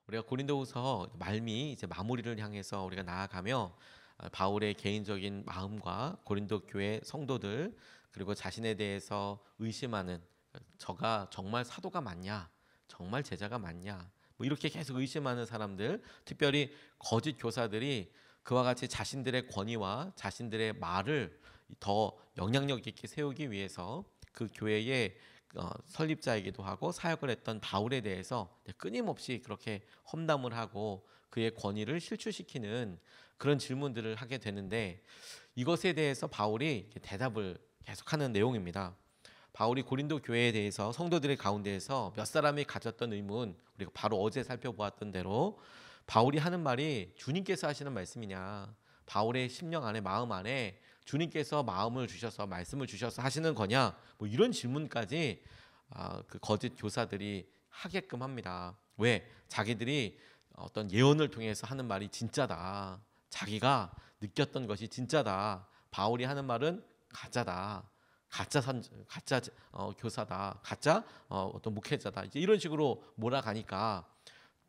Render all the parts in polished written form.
우리가 고린도후서 말미 이제 마무리를 향해서 우리가 나아가며 바울의 개인적인 마음과 고린도 교회 성도들 그리고 자신에 대해서 의심하는 저가 정말 사도가 맞냐, 정말 제자가 맞냐, 뭐 이렇게 계속 의심하는 사람들, 특별히 거짓 교사들이 그와 같이 자신들의 권위와 자신들의 말을 더 영향력 있게 세우기 위해서 그 교회의 설립자이기도 하고 사역을 했던 바울에 대해서 끊임없이 그렇게 험담을 하고 그의 권위를 실추시키는 그런 질문들을 하게 되는데, 이것에 대해서 바울이 대답을 계속하는 내용입니다. 바울이 고린도 교회에 대해서 성도들의 가운데에서 몇 사람이 가졌던 의문, 우리가 바로 어제 살펴보았던 대로 바울이 하는 말이 주님께서 하시는 말씀이냐, 바울의 심령 안에 마음 안에 주님께서 마음을 주셔서 말씀을 주셔서 하시는 거냐, 뭐 이런 질문까지 그 거짓 교사들이 하게끔 합니다. 왜? 자기들이 어떤 예언을 통해서 하는 말이 진짜다, 자기가 느꼈던 것이 진짜다, 바울이 하는 말은 가짜다, 가짜 교사다, 가짜 어떤 목회자다, 이제 이런 식으로 몰아가니까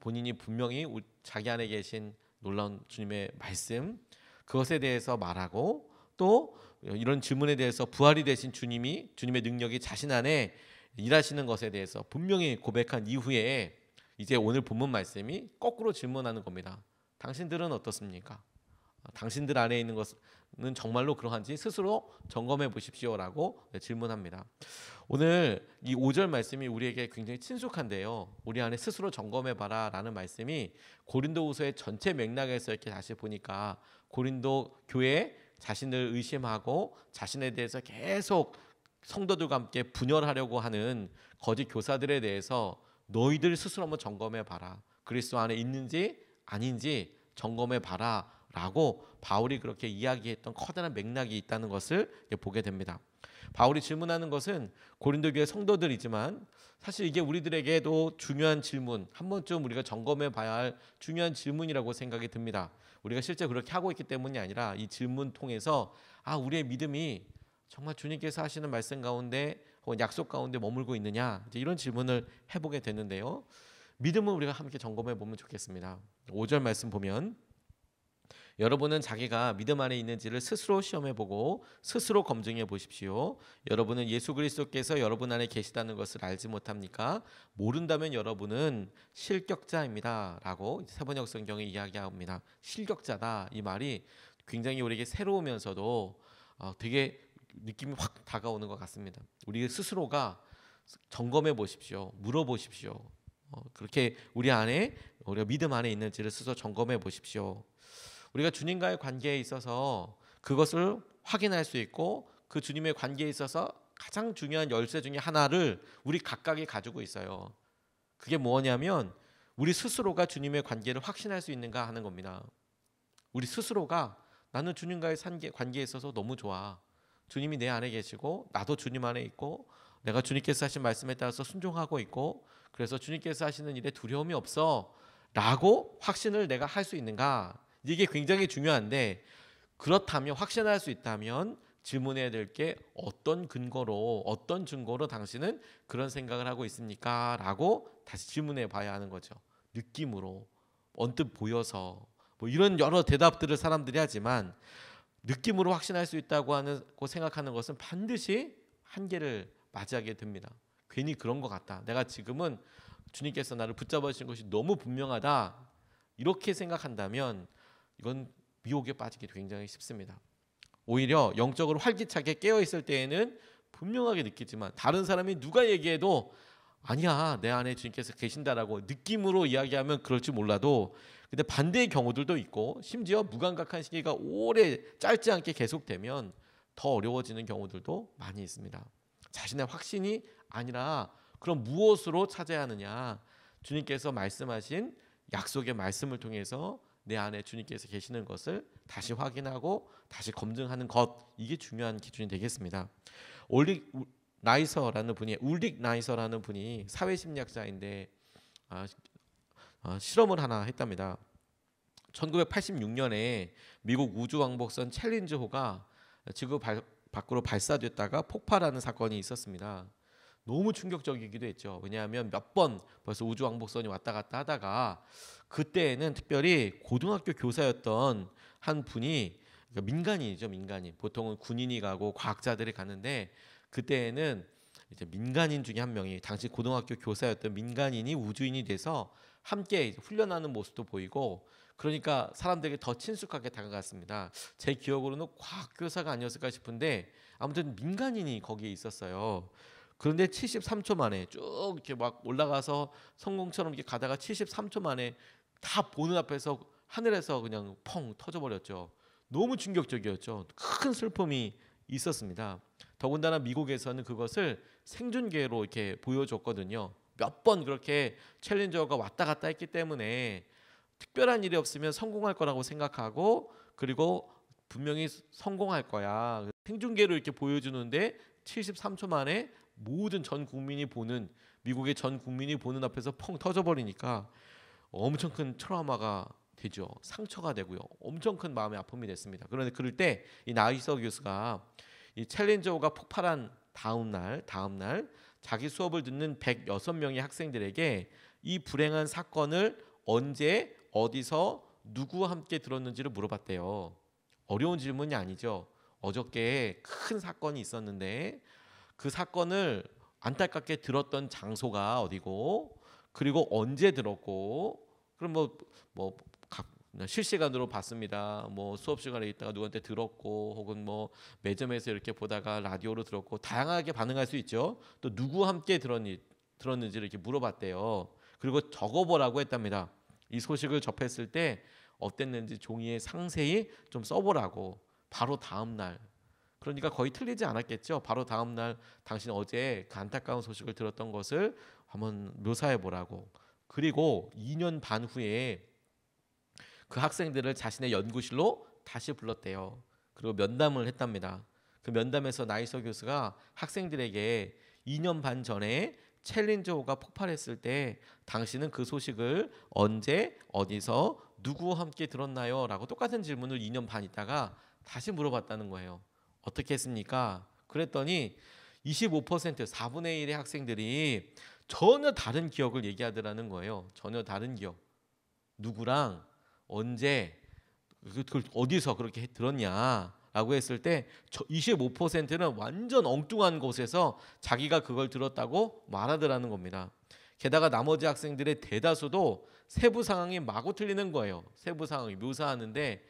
본인이 분명히 자기 안에 계신 놀라운 주님의 말씀, 그것에 대해서 말하고, 또 이런 질문에 대해서 부활이 되신 주님이, 주님의 능력이 자신 안에 일하시는 것에 대해서 분명히 고백한 이후에 이제 오늘 본문 말씀이 거꾸로 질문하는 겁니다. 당신들은 어떻습니까? 당신들 안에 있는 것은 정말로 그러한지 스스로 점검해 보십시오라고 질문합니다. 오늘 이 5절 말씀이 우리에게 굉장히 친숙한데요, 우리 안에 스스로 점검해 봐라 라는 말씀이 고린도후서의 전체 맥락에서 이렇게 다시 보니까 고린도 교회 자신을 의심하고 자신에 대해서 계속 성도들과 함께 분열하려고 하는 거짓 교사들에 대해서 너희들 스스로 한번 점검해 봐라, 그리스도 안에 있는지 아닌지 점검해 봐라 라고 바울이 그렇게 이야기했던 커다란 맥락이 있다는 것을 보게 됩니다. 바울이 질문하는 것은 고린도 교회 성도들이지만 사실 이게 우리들에게도 중요한 질문, 한 번쯤 우리가 점검해 봐야 할 중요한 질문이라고 생각이 듭니다. 우리가 실제 그렇게 하고 있기 때문이 아니라 이 질문 통해서 우리의 믿음이 정말 주님께서 하시는 말씀 가운데 혹은 약속 가운데 머물고 있느냐, 이제 이런 질문을 해보게 되는데요, 믿음은 우리가 함께 점검해 보면 좋겠습니다. 5절 말씀 보면, 여러분은 자기가 믿음 안에 있는지를 스스로 시험해보고 스스로 검증해 보십시오. 여러분은 예수 그리스도께서 여러분 안에 계시다는 것을 알지 못합니까? 모른다면 여러분은 실격자입니다 라고 세번역 성경이 이야기합니다. 실격자다, 이 말이 굉장히 우리에게 새로우면서도 되게 느낌이 확 다가오는 것 같습니다. 우리 스스로가 점검해 보십시오. 물어보십시오. 그렇게 우리 안에, 우리가 믿음 안에 있는지를 스스로 점검해 보십시오. 우리가 주님과의 관계에 있어서 그것을 확인할 수 있고, 그 주님의 관계에 있어서 가장 중요한 열쇠 중에 하나를 우리 각각이 가지고 있어요. 그게 뭐냐면 우리 스스로가 주님의 관계를 확신할 수 있는가 하는 겁니다. 우리 스스로가 나는 주님과의 관계에 있어서 너무 좋아, 주님이 내 안에 계시고 나도 주님 안에 있고 내가 주님께서 하신 말씀에 따라서 순종하고 있고 그래서 주님께서 하시는 일에 두려움이 없어 라고 확신을 내가 할 수 있는가, 이게 굉장히 중요한데, 그렇다면, 확신할 수 있다면 질문해야 될 게 어떤 근거로, 어떤 증거로 당신은 그런 생각을 하고 있습니까? 라고 다시 질문해 봐야 하는 거죠. 느낌으로, 언뜻 보여서, 뭐 이런 여러 대답들을 사람들이 하지만 느낌으로 확신할 수 있다고 생각하는 것은 반드시 한계를 맞이하게 됩니다. 괜히 그런 것 같다, 내가 지금은 주님께서 나를 붙잡아 주신 것이 너무 분명하다, 이렇게 생각한다면 이건 미혹에 빠지기 굉장히 쉽습니다. 오히려 영적으로 활기차게 깨어있을 때에는 분명하게 느끼지만 다른 사람이 누가 얘기해도 아니야, 내 안에 주님께서 계신다라고 느낌으로 이야기하면 그럴지 몰라도, 근데 반대의 경우들도 있고 심지어 무감각한 시기가 오래 짧지 않게 계속되면 더 어려워지는 경우들도 많이 있습니다. 자신의 확신이 아니라 그럼 무엇으로 찾아야 하느냐, 주님께서 말씀하신 약속의 말씀을 통해서 내 안에 주님께서 계시는 것을 다시 확인하고 다시 검증하는 것, 이게 중요한 기준이 되겠습니다. 울릭 나이서라는 분이 사회심리학자인데 실험을 하나 했답니다. 1986년에 미국 우주왕복선 챌린저호가 지구 밖으로 발사됐다가 폭발하는 사건이 있었습니다. 너무 충격적이기도 했죠. 왜냐하면 몇 번 벌써 우주왕복선이 왔다 갔다 하다가 그때에는 특별히 고등학교 교사였던 한 분이, 그러니까 민간인이죠, 민간인. 보통은 군인이 가고 과학자들이 가는데 그때에는 이제 민간인 중에 한 명이, 당시 고등학교 교사였던 민간인이 우주인이 돼서 함께 이제 훈련하는 모습도 보이고, 그러니까 사람들에게 더 친숙하게 다가갔습니다. 제 기억으로는 과학교사가 아니었을까 싶은데 아무튼 민간인이 거기에 있었어요. 그런데 73초 만에 쭉 이렇게 막 올라가서 성공처럼 이렇게 가다가 73초 만에 다 보는 앞에서 하늘에서 그냥 펑 터져버렸죠. 너무 충격적이었죠. 큰 슬픔이 있었습니다. 더군다나 미국에서는 그것을 생중계로 이렇게 보여줬거든요. 몇 번 그렇게 챌린저가 왔다 갔다 했기 때문에 특별한 일이 없으면 성공할 거라고 생각하고, 그리고 분명히 성공할 거야, 생중계로 이렇게 보여주는데 73초 만에 모든 전 국민이 보는, 미국의 전 국민이 보는 앞에서 펑 터져버리니까 엄청 큰 트라우마가 되죠. 상처가 되고요. 엄청 큰 마음의 아픔이 됐습니다. 그런데 그럴 때 이 나이서 교수가 이 챌린저가 폭발한 다음 날 자기 수업을 듣는 106명의 학생들에게 이 불행한 사건을 언제 어디서 누구와 함께 들었는지를 물어봤대요. 어려운 질문이 아니죠. 어저께 큰 사건이 있었는데 그 사건을 안타깝게 들었던 장소가 어디고, 그리고 언제 들었고, 그럼 뭐 실시간으로 봤습니다. 뭐 수업 시간에 있다가 누구한테 들었고, 혹은 뭐 매점에서 이렇게 보다가 라디오로 들었고, 다양하게 반응할 수 있죠. 또 누구와 함께 들었는지를 이렇게 물어봤대요. 그리고 적어보라고 했답니다. 이 소식을 접했을 때 어땠는지 종이에 상세히 좀 써보라고. 바로 다음 날, 그러니까 거의 틀리지 않았겠죠. 바로 다음 날 당신 어제 그 안타까운 소식을 들었던 것을 한번 묘사해 보라고. 그리고 2년 반 후에 그 학생들을 자신의 연구실로 다시 불렀대요. 그리고 면담을 했답니다. 그 면담에서 나이서 교수가 학생들에게 2년 반 전에 챌린저호가 폭발했을 때 당신은 그 소식을 언제 어디서 누구와 함께 들었나요? 라고 똑같은 질문을 2년 반 있다가 다시 물어봤다는 거예요. 어떻게 했습니까? 그랬더니 25%, 4분의 1의 학생들이 전혀 다른 기억을 얘기하더라는 거예요. 전혀 다른 기억. 누구랑 언제 그걸 어디서 그렇게 들었냐라고 했을 때 25%는 완전 엉뚱한 곳에서 자기가 그걸 들었다고 말하더라는 겁니다. 게다가 나머지 학생들의 대다수도 세부 상황이 마구 틀리는 거예요. 세부 상황이 묘사하는데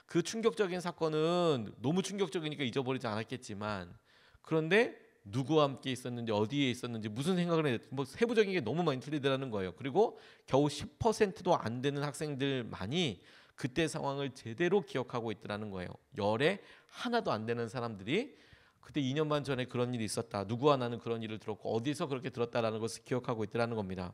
그 충격적인 사건은 너무 충격적이니까 잊어버리지 않았겠지만, 그런데 누구와 함께 있었는지, 어디에 있었는지, 무슨 생각을 했는지, 뭐 세부적인 게 너무 많이 틀리더라는 거예요. 그리고 겨우 10%도 안 되는 학생들만이 그때 상황을 제대로 기억하고 있더라는 거예요. 열에 하나도 안 되는 사람들이 그때 2년 반 전에 그런 일이 있었다, 누구와 나는 그런 일을 들었고 어디서 그렇게 들었다라는 것을 기억하고 있더라는 겁니다.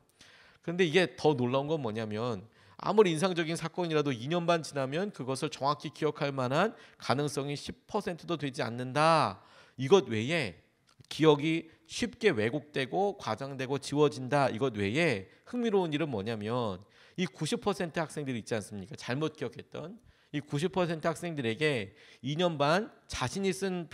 그런데 이게 더 놀라운 건 뭐냐면, 아무리 인상적인 사건이라도 2년 반 지나면 그것을 정확히 기억할 만한 가능성이 10%도 되지 않는다. 이것 외에 기억이 쉽게 왜곡되고 과장되고 지워진다. 이것 외에 흥미로운 일은 뭐냐면, 이 90% 학생들이 있지 않습니까? 잘못 기억했던 이 90% 학생들에게 2년 반 자신이 쓴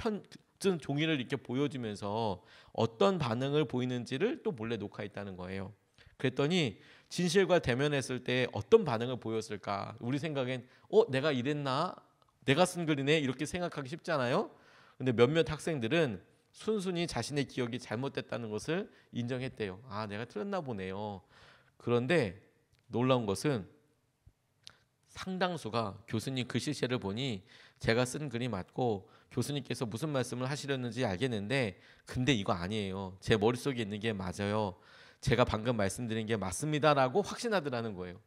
종이를 이렇게 보여주면서 어떤 반응을 보이는지를 또 몰래 녹화했다는 거예요. 그랬더니 진실과 대면했을 때 어떤 반응을 보였을까? 우리 생각엔 내가 이랬나? 내가 쓴 글이네? 이렇게 생각하기 쉽잖아요. 근데 몇몇 학생들은 순순히 자신의 기억이 잘못됐다는 것을 인정했대요. 아, 내가 틀렸나 보네요. 그런데 놀라운 것은 상당수가 교수님 글씨체를 보니 제가 쓴 글이 맞고 교수님께서 무슨 말씀을 하시려는지 알겠는데, 근데 이거 아니에요. 제 머릿속에 있는 게 맞아요. 제가 방금 말씀드린 게 맞습니다라고 확신하더라는 거예요.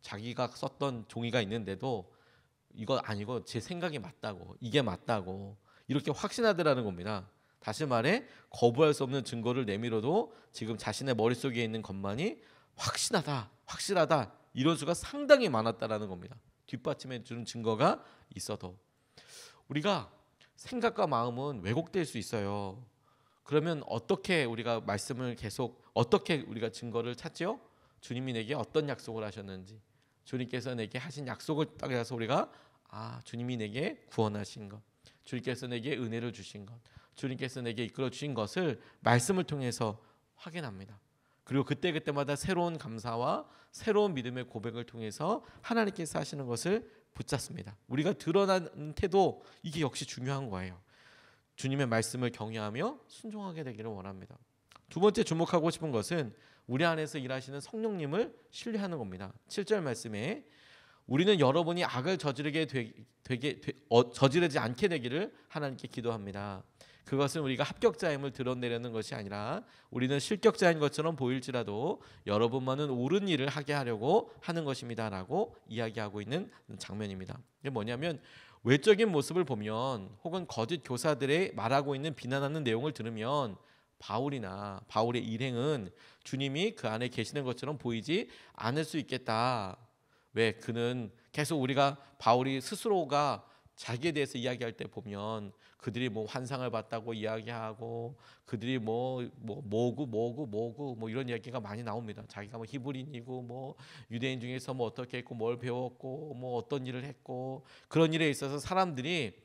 자기가 썼던 종이가 있는데도 이거 아니고 제 생각이 맞다고, 이게 맞다고 이렇게 확신하더라는 겁니다. 다시 말해 거부할 수 없는 증거를 내밀어도 지금 자신의 머릿속에 있는 것만이 확실하다 이런 수가 상당히 많았다라는 겁니다. 뒷받침해 주는 증거가 있어도. 우리가 생각과 마음은 왜곡될 수 있어요. 그러면 어떻게 우리가 말씀을 계속, 어떻게 우리가 증거를 찾죠? 주님이 내게 어떤 약속을 하셨는지, 주님께서 내게 하신 약속을 따라서 우리가 주님이 내게 구원하신 것, 주님께서 내게 은혜를 주신 것, 주님께서 내게 이끌어 주신 것을 말씀을 통해서 확인합니다. 그리고 그때그때마다 새로운 감사와 새로운 믿음의 고백을 통해서 하나님께서 하시는 것을 붙잡습니다. 우리가 드러나는 태도, 이게 역시 중요한 거예요. 주님의 말씀을 경외하며 순종하게 되기를 원합니다. 두 번째 주목하고 싶은 것은 우리 안에서 일하시는 성령님을 신뢰하는 겁니다. 7절 말씀에 우리는 여러분이 악을 저지르지 않게 되기를 하나님께 기도합니다. 그것은 우리가 합격자임을 드러내려는 것이 아니라 우리는 실격자인 것처럼 보일지라도 여러분만은 옳은 일을 하게 하려고 하는 것입니다 라고 이야기하고 있는 장면입니다. 이게 뭐냐면 외적인 모습을 보면 혹은 거짓 교사들의 말하고 있는 비난하는 내용을 들으면 바울의 일행은 주님이 그 안에 계시는 것처럼 보이지 않을 수 있겠다. 왜? 그는 계속 우리가 바울이 스스로가 자기에 대해서 이야기할 때 보면 그들이 뭐 환상을 봤다고 이야기하고 그들이 뭐고 이런 이야기가 많이 나옵니다. 자기가 뭐 히브리인이고 뭐 유대인 중에서 뭐 어떻게 했고 뭘 배웠고 뭐 어떤 일을 했고 그런 일에 있어서 사람들이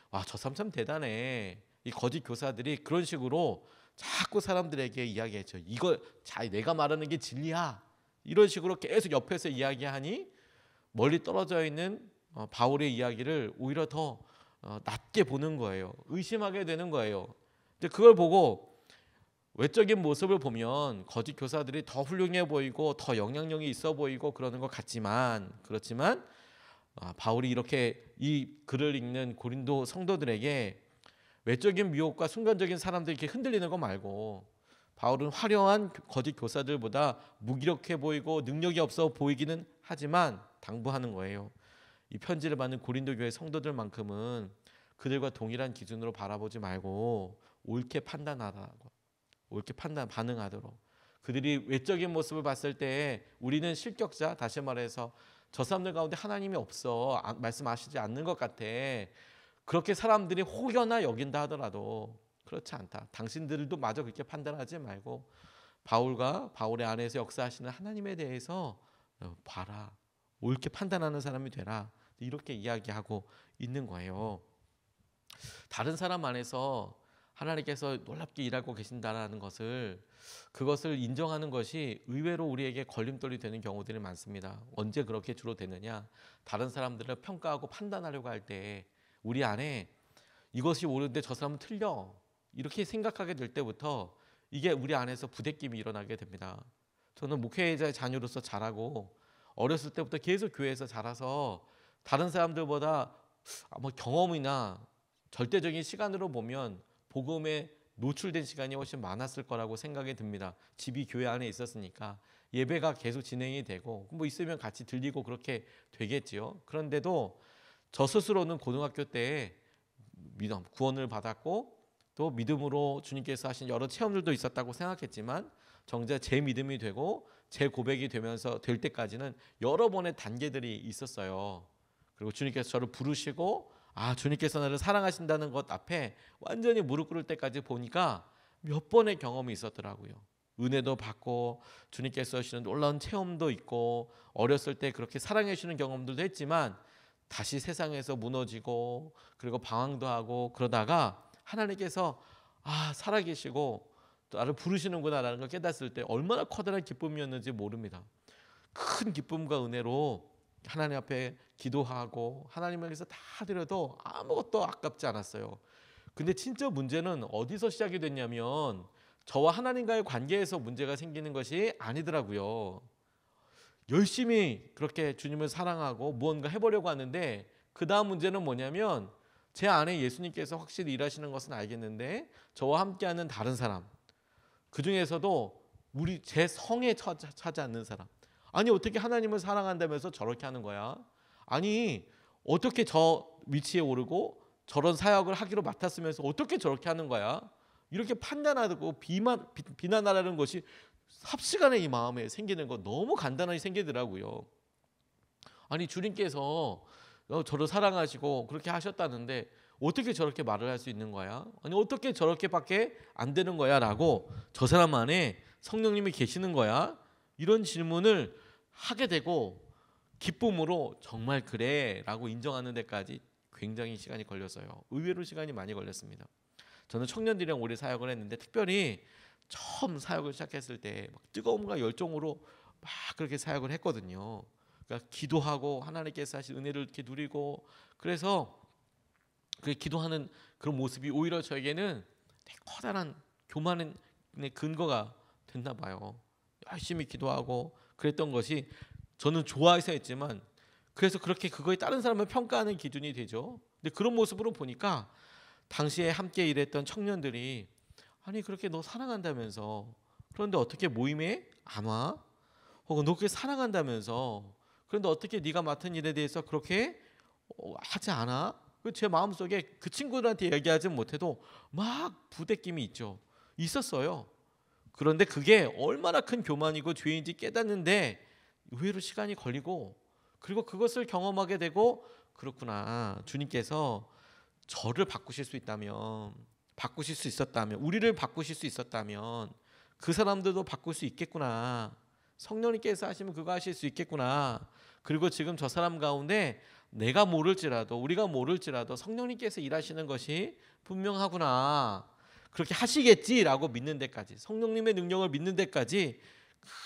와, 저 사람 참 대단해. 이 거짓 교사들이 그런 식으로 자꾸 사람들에게 이야기했죠. 내가 말하는 게 진리야. 이런 식으로 계속 옆에서 이야기하니 멀리 떨어져 있는 바울의 이야기를 오히려 더 낮게 보는 거예요. 의심하게 되는 거예요. 근데 그걸 보고 외적인 모습을 보면 거짓 교사들이 더 훌륭해 보이고 더 영향력이 있어 보이고 그러는 것 같지만 그렇지만 바울이 이렇게 이 글을 읽는 고린도 성도들에게 외적인 미혹과 순간적인 사람들이 이렇게 흔들리는 거 말고 바울은 화려한 거짓 교사들보다 무기력해 보이고 능력이 없어 보이기는 하지만 당부하는 거예요. 이 편지를 받는 고린도 교회 성도들만큼은 그들과 동일한 기준으로 바라보지 말고 옳게 반응하도록 그들이 외적인 모습을 봤을 때 우리는 실격자, 다시 말해서 저 사람들 가운데 하나님이 없어 말씀하시지 않는 것 같아. 그렇게 사람들이 혹여나 여긴다 하더라도 그렇지 않다. 당신들도 마저 그렇게 판단하지 말고 바울과 바울의 안에서 역사하시는 하나님에 대해서 봐라. 옳게 판단하는 사람이 되라. 이렇게 이야기하고 있는 거예요. 다른 사람 안에서 하나님께서 놀랍게 일하고 계신다라는 그것을 인정하는 것이 의외로 우리에게 걸림돌이 되는 경우들이 많습니다. 언제 그렇게 주로 되느냐? 다른 사람들을 평가하고 판단하려고 할 때 우리 안에 이것이 옳은데 저 사람은 틀려. 이렇게 생각하게 될 때부터 이게 우리 안에서 부대낌이 일어나게 됩니다. 저는 목회자의 자녀로서 자라고 어렸을 때부터 계속 교회에서 자라서 다른 사람들보다 경험이나 절대적인 시간으로 보면 복음에 노출된 시간이 훨씬 많았을 거라고 생각이 듭니다. 집이 교회 안에 있었으니까 예배가 계속 진행이 되고 뭐 있으면 같이 들리고 그렇게 되겠지요. 그런데도 저 스스로는 고등학교 때 구원을 받았고 또 믿음으로 주님께서 하신 여러 체험들도 있었다고 생각했지만 정작 제 믿음이 되고 제 고백이 되면서 될 때까지는 여러 번의 단계들이 있었어요. 그리고 주님께서 저를 부르시고 주님께서 나를 사랑하신다는 것 앞에 완전히 무릎 꿇을 때까지 보니까 몇 번의 경험이 있었더라고요. 은혜도 받고 주님께서 하시는 놀라운 체험도 있고 어렸을 때 그렇게 사랑해 주시는 경험들도 했지만 다시 세상에서 무너지고 그리고 방황도 하고 그러다가 하나님께서 살아계시고 나를 부르시는구나라는 걸 깨닫을 때 얼마나 커다란 기쁨이었는지 모릅니다. 큰 기쁨과 은혜로 하나님 앞에 기도하고 하나님을 위해서 다 드려도 아무것도 아깝지 않았어요. 근데 진짜 문제는 어디서 시작이 됐냐면 저와 하나님과의 관계에서 문제가 생기는 것이 아니더라고요. 열심히 그렇게 주님을 사랑하고 무언가 해보려고 하는데 그 다음 문제는 뭐냐면 제 안에 예수님께서 확실히 일하시는 것은 알겠는데 저와 함께하는 다른 사람, 그 중에서도 제 성에 차지 않는 사람, 어떻게 하나님을 사랑한다면서 저렇게 하는 거야? 어떻게 저 위치에 오르고 저런 사역을 하기로 맡았으면서 어떻게 저렇게 하는 거야? 이렇게 판단하고 비난하라는 것이 삽시간에 이 마음에 생기는 거 너무 간단하게 생기더라고요. 주님께서 저를 사랑하시고 그렇게 하셨다는데 어떻게 저렇게 말을 할 수 있는 거야? 어떻게 저렇게밖에 안 되는 거야? 라고 저 사람 안에 성령님이 계시는 거야? 이런 질문을 하게 되고 기쁨으로 정말 그래 라고 인정하는 데까지 굉장히 시간이 걸렸어요. 의외로 시간이 많이 걸렸습니다. 저는 청년들이랑 오래 사역을 했는데 특별히 처음 사역을 시작했을 때 막 뜨거움과 열정으로 막 그렇게 사역을 했거든요. 그러니까 기도하고 하나님께서 하신 은혜를 이렇게 누리고, 그래서 그 기도하는 그런 모습이 오히려 저에게는 되게 커다란 교만의 근거가 됐나 봐요. 열심히 기도하고 그랬던 것이 저는 좋아해서 했지만, 그래서 그렇게 그거에 다른 사람을 평가하는 기준이 되죠. 근데 그런 모습으로 보니까 당시에 함께 일했던 청년들이, 아니 그렇게 너 사랑한다면서, 그런데 어떻게 모임에 안 와? 혹은 너 그렇게 사랑한다면서, 그런데 어떻게 네가 맡은 일에 대해서 그렇게 하지 않아? 제 마음속에 그 친구들한테 얘기하지 못해도 막 부대낌이 있었어요. 그런데 그게 얼마나 큰 교만이고 죄인지 깨닫는데 의외로 시간이 걸리고, 그리고 그것을 경험하게 되고, 그렇구나, 주님께서 저를 바꾸실 수 있다면, 바꾸실 수 있었다면, 우리를 바꾸실 수 있었다면 그 사람들도 바꿀 수 있겠구나, 성령님께서 하시면 그거 하실 수 있겠구나, 그리고 지금 저 사람 가운데 내가 모를지라도, 우리가 모를지라도 성령님께서 일하시는 것이 분명하구나, 그렇게 하시겠지라고 믿는 데까지, 성령님의 능력을 믿는 데까지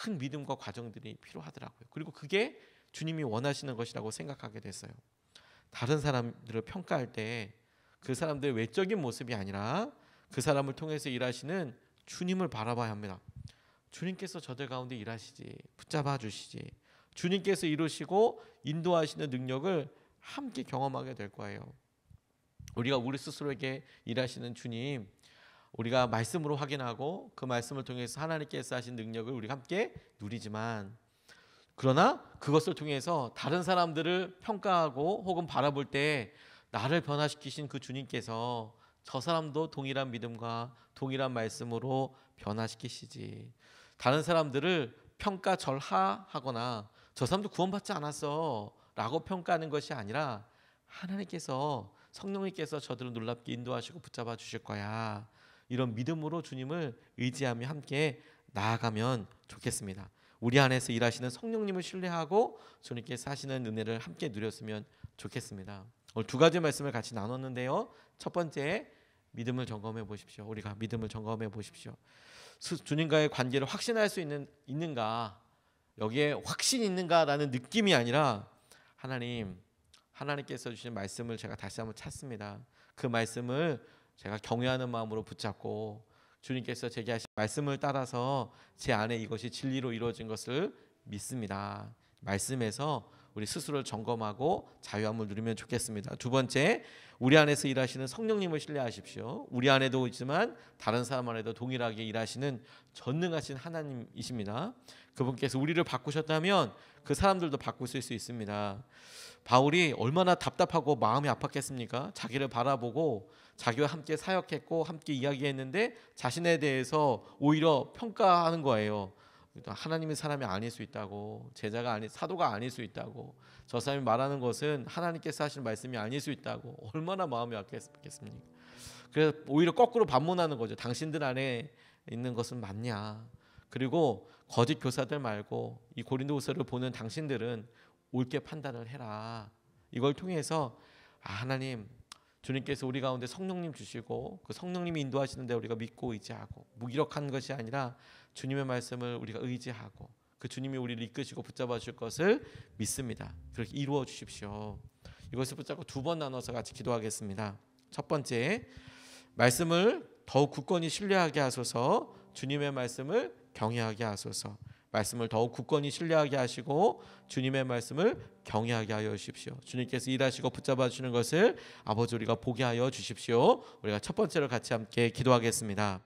큰 믿음과 과정들이 필요하더라고요. 그리고 그게 주님이 원하시는 것이라고 생각하게 됐어요. 다른 사람들을 평가할 때 그 사람들의 외적인 모습이 아니라 그 사람을 통해서 일하시는 주님을 바라봐야 합니다. 주님께서 저들 가운데 일하시지, 붙잡아 주시지, 주님께서 이루시고 인도하시는 능력을 함께 경험하게 될 거예요. 우리가 우리 스스로에게 일하시는 주님, 우리가 말씀으로 확인하고 그 말씀을 통해서 하나님께서 하신 능력을 우리가 함께 누리지만, 그러나 그것을 통해서 다른 사람들을 평가하고 혹은 바라볼 때 나를 변화시키신 그 주님께서 저 사람도 동일한 믿음과 동일한 말씀으로 변화시키시지, 다른 사람들을 평가절하하거나 저 사람도 구원받지 않았어 라고 평가하는 것이 아니라, 하나님께서, 성령님께서 저들을 놀랍게 인도하시고 붙잡아 주실 거야, 이런 믿음으로 주님을 의지하며 함께 나아가면 좋겠습니다. 우리 안에서 일하시는 성령님을 신뢰하고 주님께서 하시는 은혜를 함께 누렸으면 좋겠습니다. 오늘 두 가지 말씀을 같이 나눴는데요. 첫 번째, 믿음을 점검해 보십시오. 우리가 믿음을 점검해 보십시오. 주님과의 관계를 확신할 수 있는가, 여기에 확신 있는가라는 느낌이 아니라, 하나님께서 주신 말씀을 제가 다시 한번 찾습니다. 그 말씀을 제가 경외하는 마음으로 붙잡고, 주님께서 제게 하신 말씀을 따라서 제 안에 이것이 진리로 이루어진 것을 믿습니다. 말씀에서 우리 스스로를 점검하고 자유함을 누리면 좋겠습니다. 두 번째, 우리 안에서 일하시는 성령님을 신뢰하십시오. 우리 안에도 있지만 다른 사람 안에도 동일하게 일하시는 전능하신 하나님이십니다. 그분께서 우리를 바꾸셨다면 그 사람들도 바꾸실 수 있습니다. 바울이 얼마나 답답하고 마음이 아팠겠습니까? 자기를 바라보고 자기와 함께 사역했고 함께 이야기했는데 자신에 대해서 오히려 평가하는 거예요. 하나님의 사람이 아닐 수 있다고, 제자가 아닌, 사도가 아닐 수 있다고, 저 사람이 말하는 것은 하나님께서 하신 말씀이 아닐 수 있다고, 얼마나 마음이 아팠겠습니까? 그래서 오히려 거꾸로 반문하는 거죠. 당신들 안에 있는 것은 맞냐? 그리고 거짓 교사들 말고 이 고린도후서를 보는 당신들은 옳게 판단을 해라. 이걸 통해서 하나님, 주님께서 우리 가운데 성령님 주시고 그 성령님이 인도하시는 데 우리가 믿고 의지하고 무기력한 것이 아니라 주님의 말씀을 우리가 의지하고 그 주님이 우리를 이끄시고 붙잡아 주실 것을 믿습니다. 그렇게 이루어 주십시오. 이것을 붙잡고 두 번 나눠서 같이 기도하겠습니다. 첫 번째, 말씀을 더욱 굳건히 신뢰하게 하소서. 주님의 말씀을 경외하게 하소서. 말씀을 더욱 굳건히 신뢰하게 하시고 주님의 말씀을 경외하게 하여 주십시오. 주님께서 일하시고 붙잡아 주시는 것을 아버지 우리가 보게 하여 주십시오. 우리가 첫 번째로 같이 함께 기도하겠습니다.